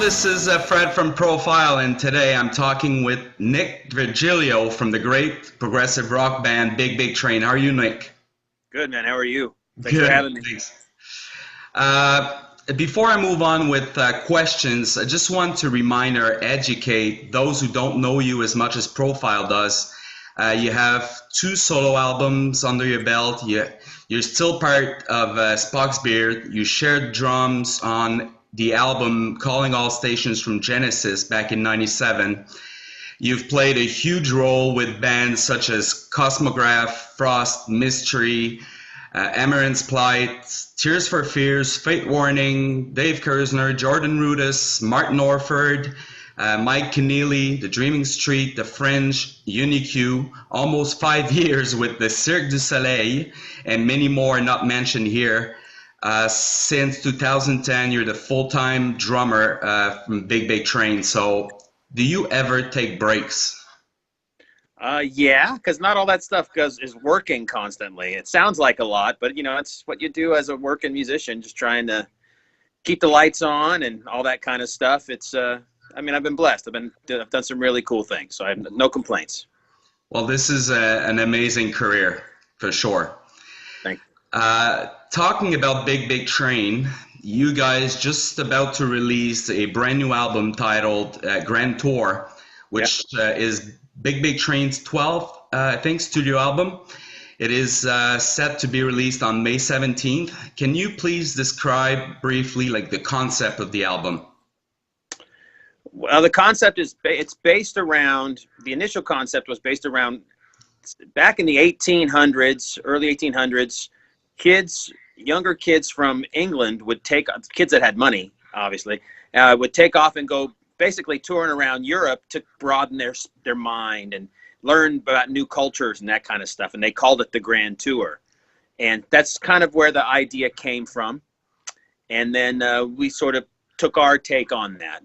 this is Fred from Profile, and today I'm talking with Nick Virgilio from the great progressive rock band Big Big Train. How are you, Nick? Good, man. How are you? Thanks for Good, having me. thanks. Before I move on with questions, I just want to remind or educate those who don't know you as much as Profile does. You have two solo albums under your belt. You're still part of Spock's Beard. You shared drums on the album Calling All Stations from Genesis back in '97. You've played a huge role with bands such as Cosmograph, Frost, Mystery, Amaranth's Plight, Tears for Fears, Fate Warning, Dave Kersner, Jordan Rudess, Martin Orford, Mike Keneally, The Dreaming Street, The Fringe, UniQ, almost 5 years with the Cirque du Soleil, and many more not mentioned here. Since 2010, you're the full-time drummer from Big Big Train. So do you ever take breaks? Yeah, because not all that stuff is working constantly. It sounds like a lot, but it's what you do as a working musician, just trying to keep the lights on and all that kind of stuff. I've been blessed. I've done some really cool things, so I have no complaints. Well, this is an amazing career for sure. Thank Talking about Big Big Train, you guys just about to release a brand new album titled Grand Tour, which is Big Big Train's 12th, I think, studio album. It is set to be released on May 17th. Can you please describe briefly like the concept of the album? Well, the concept it's based around, the initial concept was based around back in the 1800s, early 1800s, younger kids from England kids that had money, obviously, would take off and go basically touring around Europe to broaden their mind and learn about new cultures and that kind of stuff. And they called it the Grand Tour. And that's kind of where the idea came from. And then we sort of took our take on that.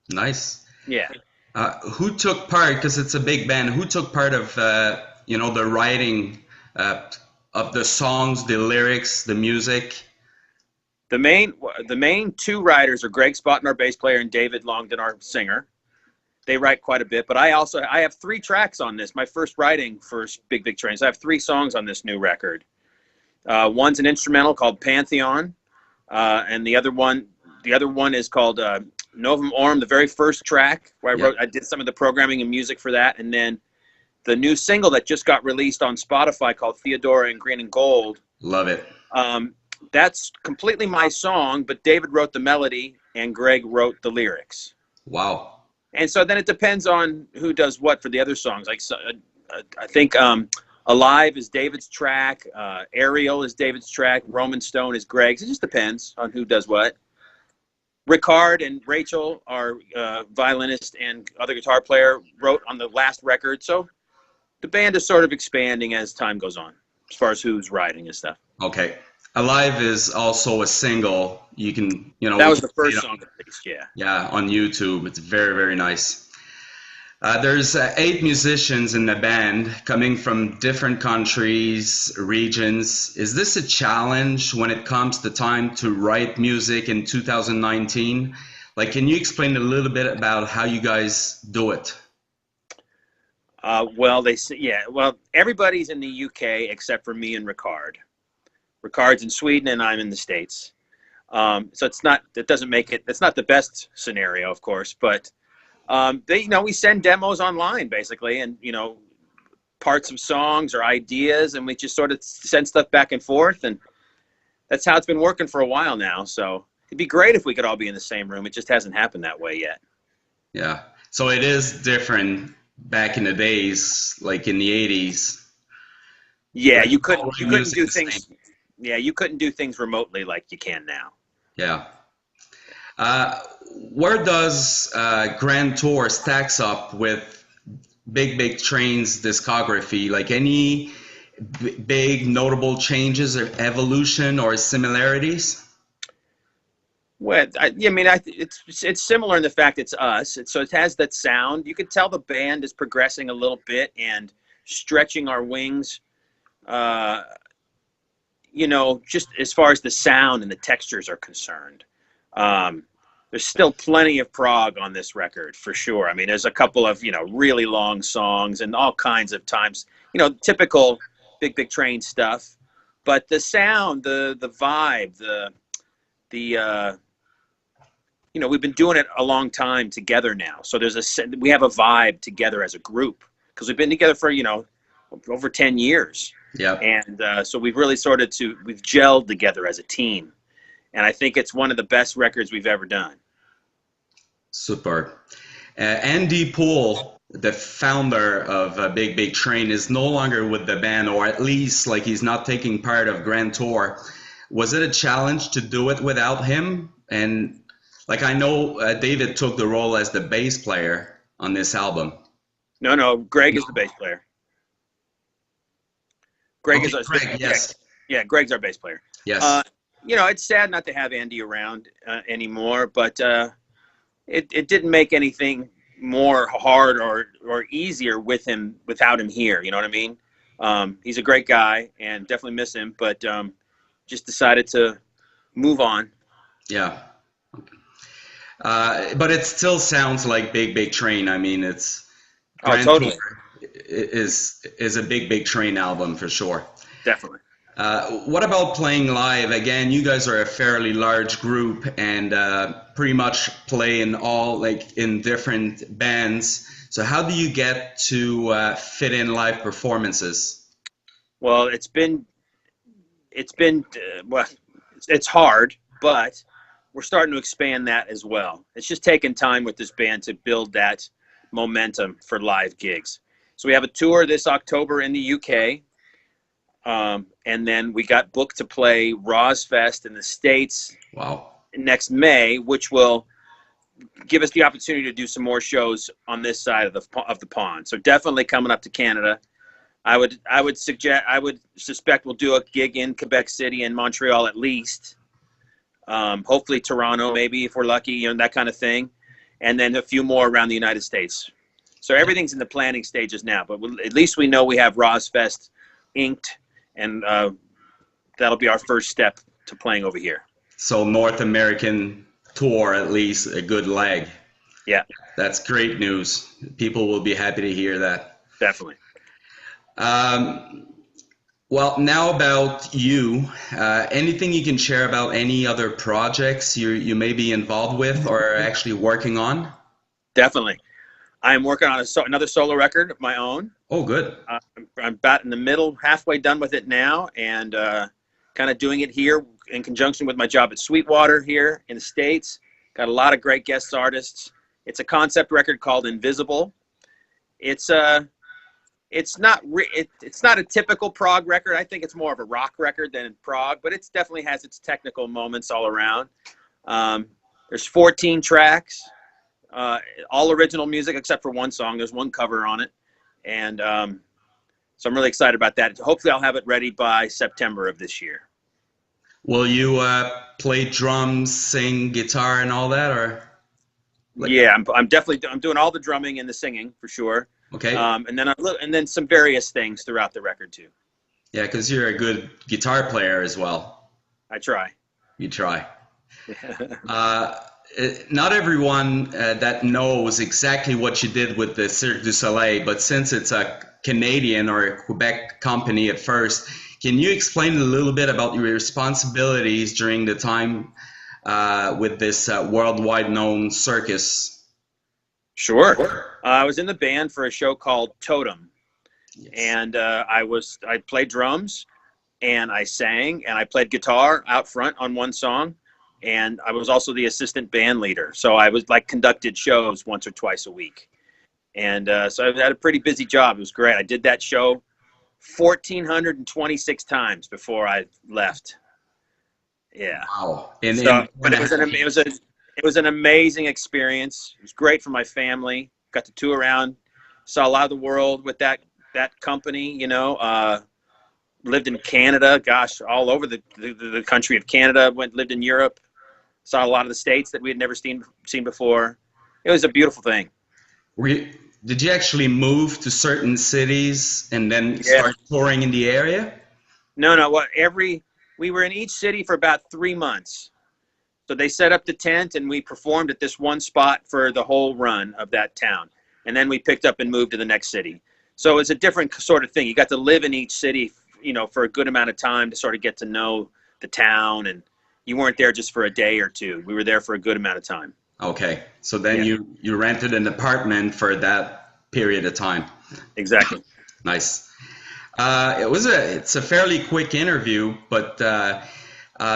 Nice. Yeah. Who took part, because it's a big band, who took part of, the writing of the songs, the lyrics, the music? The main two writers are Greg Spotton, our bass player, and David Longden, our singer. They write quite a bit, but I have 3 tracks on this. My first writing for Big Big Train. So I have 3 songs on this new record. One's an instrumental called Pantheon, and the other one is called Novum Orm, the very first track where I did some of the programming and music for that, and then the new single that just got released on Spotify called Theodora in Green and Gold. Love it. That's completely my song, but David wrote the melody and Greg wrote the lyrics. Wow. And so then it depends on who does what for the other songs. Like I think Alive is David's track, Ariel is David's track, Roman Stone is Greg's. It just depends on who does what. Ricard and Rachel, our violinist and other guitar player, wrote on the last record. So the band is sort of expanding as time goes on, as far as who's writing and stuff. Okay. Alive is also a single. You can, that was the first song released, yeah. Yeah, on YouTube. It's very, very nice. There's 8 musicians in the band coming from different countries, regions. Is this a challenge when it comes to time to write music in 2019? Like, can you explain a little bit about how you guys do it? Well, everybody's in the UK except for me and Ricard. Ricard's in Sweden and I'm in the States. So it's not the best scenario, of course, but we send demos online basically, and parts of songs or ideas, and we just sort of send stuff back and forth, and that's how it's been working for a while now. So it'd be great if we could all be in the same room. It just hasn't happened that way yet. Yeah. So it is different back in the days, like in the 80s. Yeah, you couldn't do things. Yeah, you couldn't do things remotely like you can now. Yeah. Where does Grand Tour stacks up with Big Big Train's discography? Like any big notable changes or evolution or similarities? Well, it's similar in the fact it's us. So it has that sound. You could tell the band is progressing a little bit and stretching our wings. Just as far as the sound and the textures are concerned. there's still plenty of prog on this record for sure. I mean, there's a couple of, really long songs and all kinds of times, typical Big Train stuff. But the sound, the vibe, we've been doing it a long time together now. So we have a vibe together as a group because we've been together for, over 10 years. Yeah. And so we've really we've gelled together as a team. And I think it's one of the best records we've ever done. Super. Andy Poole, the founder of Big Train, is no longer with the band, or at least like he's not taking part of Grand Tour. Was it a challenge to do it without him? And like I know David took the role as the bass player on this album. No, Greg is the bass player. Greg is our Greg, yes. Yeah, Greg's our bass player. Yes. It's sad not to have Andy around anymore, but it didn't make anything more hard or easier without him here. You know what I mean? He's a great guy and definitely miss him, but just decided to move on. Yeah. But it still sounds like Big Train. I mean, it's totally is a Big Train album for sure. Definitely. What about playing live? Again, you guys are a fairly large group and pretty much play in different bands. So how do you get to fit in live performances? Well, it's hard, but we're starting to expand that as well. It's just taken time with this band to build that momentum for live gigs. So we have a tour this October in the UK. And then we got booked to play Rozfest in the States. Wow. Next May, which will give us the opportunity to do some more shows on this side of the pond. So definitely coming up to Canada. I would suspect we'll do a gig in Quebec City and Montreal at least. Hopefully Toronto, maybe if we're lucky, that kind of thing. And then a few more around the United States. So everything's in the planning stages now, but at least we know we have Rozfest inked, and that'll be our first step to playing over here. So North American tour, at least a good leg. Yeah. That's great news. People will be happy to hear that. Definitely. Well, now about you. Anything you can share about any other projects you may be involved with or actually working on? Definitely. I'm working on another solo record of my own. Oh, good. I'm about in the middle, halfway done with it now, and kind of doing it here in conjunction with my job at Sweetwater here in the States. Got a lot of great guest artists. It's a concept record called Invisible. It's not a typical prog record. I think it's more of a rock record than prog, but it definitely has its technical moments all around. There's 14 tracks, all original music except for one song. There's one cover on it, and so I'm really excited about that. Hopefully, I'll have it ready by September of this year. Will you play drums, sing guitar, and all that, or? Yeah, I'm doing all the drumming and the singing for sure. Okay. And then some various things throughout the record too. Yeah, because you're a good guitar player as well. I try. You try. Not everyone that knows exactly what you did with the Cirque du Soleil, but since it's a Canadian or a Quebec company at first, can you explain a little bit about your responsibilities during the time with this worldwide known circus? Sure. I was in the band for a show called Totem. Yes. And I played drums and I sang and I played guitar out front on one song. And I was also the assistant band leader. So I was conducted shows once or twice a week. And so I had a pretty busy job. It was great. I did that show 1,426 times before I left. Yeah. Wow. But it was an amazing experience. It was great for my family. Got to tour around, saw a lot of the world with that company, lived in Canada, all over the country of Canada, lived in Europe, saw a lot of the states that we had never seen before. It was a beautiful thing. Did you actually move to certain cities and then start touring in the area? No. We were in each city for about 3 months. So they set up the tent, and we performed at this one spot for the whole run of that town. And then we picked up and moved to the next city. So it's a different sort of thing. You got to live in each city, for a good amount of time to sort of get to know the town. And you weren't there just for a day or two. We were there for a good amount of time. Okay. So then you rented an apartment for that period of time. Exactly. Nice. It's a fairly quick interview, but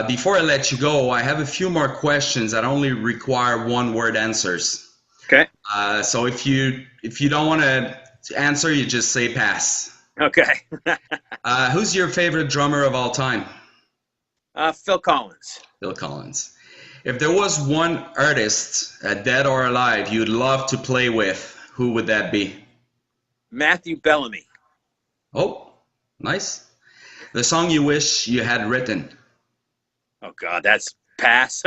before I let you go, I have a few more questions that only require one-word answers. Okay. So if you don't want to answer, you just say pass. Okay. Who's your favorite drummer of all time? Phil Collins. Phil Collins. If there was one artist, dead or alive, you'd love to play with, who would that be? Matthew Bellamy. Oh, nice. The song you wish you had written. Oh God, that's pass.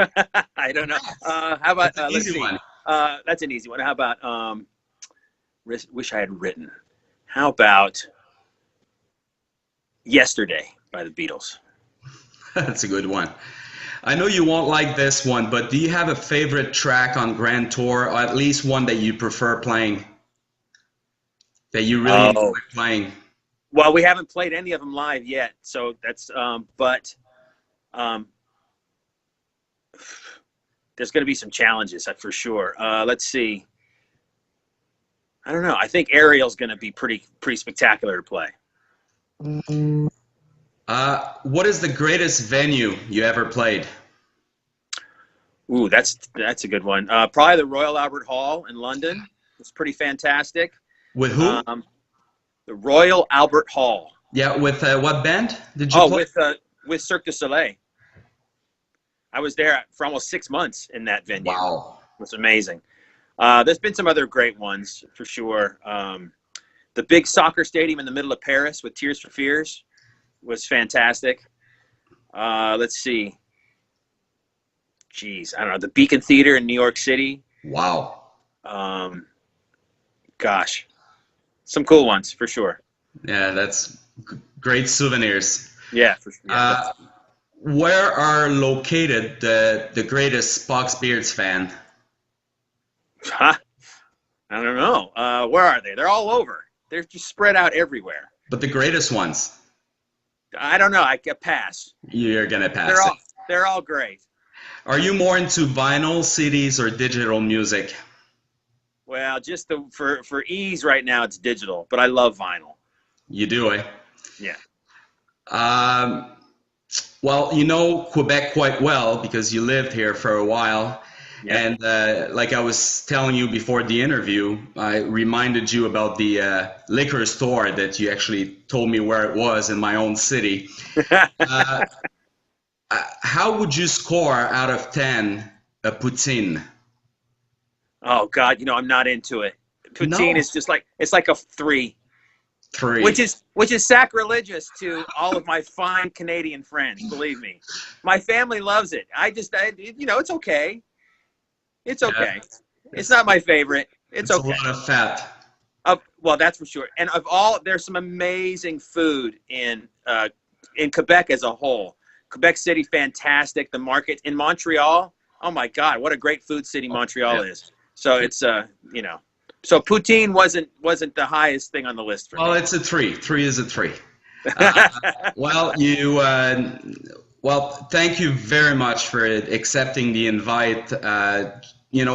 I don't know. How about That's an easy one. That's an easy one. How about wish I had written? How about Yesterday by the Beatles? That's a good one. I know you won't like this one, but do you have a favorite track on Grand Tour, or at least one that you prefer playing? That you really enjoy playing? Well, we haven't played any of them live yet, so that's there's going to be some challenges for sure. Let's see. I don't know. I think Ariel's going to be pretty spectacular to play. What is the greatest venue you ever played? Ooh, that's a good one. Probably the Royal Albert Hall in London. It's pretty fantastic. With who? The Royal Albert Hall. Yeah, with what band did you play? With Cirque du Soleil. I was there for almost 6 months in that venue. Wow. It was amazing. There's been some other great ones for sure. The big soccer stadium in the middle of Paris with Tears for Fears was fantastic. Let's see. Geez, I don't know. The Beacon Theater in New York City. Wow. Gosh, some cool ones for sure. Yeah, that's great souvenirs. Yeah, for sure. Where are located the greatest Spock's Beards fan? I don't know. Where are they? They're all over. They're just spread out everywhere. But the greatest ones? I don't know. I get pass. You're gonna pass They're all great. Are you more into vinyl, CDs, or digital music? Well, just for ease right now, it's digital, but I love vinyl. You do, eh? Yeah. Well, you know Quebec quite well because you lived here for a while. Yeah. And like I was telling you before the interview, I reminded you about the liquor store that you actually told me where it was in my own city. How would you score out of 10 a poutine? Oh God, I'm not into it. Poutine is just like it's like a 3. 3. Which is sacrilegious to all of my fine Canadian friends. Believe me, my family loves it. It's okay. It's okay. Yeah. It's not my favorite. It's okay. A lot of fat. Well, that's for sure. And there's some amazing food in Quebec as a whole. Quebec City, fantastic. The market in Montreal. Oh my God, what a great food city Montreal is. So it's So poutine wasn't the highest thing on the list for me. Well, it's a 3. 3 is a 3. Well, thank you very much for accepting the invite.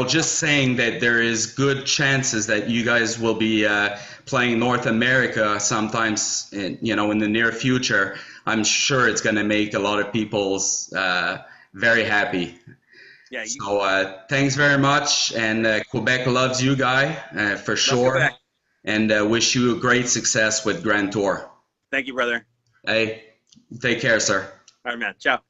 Just saying that there is good chances that you guys will be playing North America sometimes, in the near future. I'm sure it's going to make a lot of people's very happy. Yeah. So thanks very much, and Quebec loves you, Guy, for sure. Quebec. And wish you a great success with Grand Tour. Thank you, brother. Hey, take care, sir. All right, man. Ciao.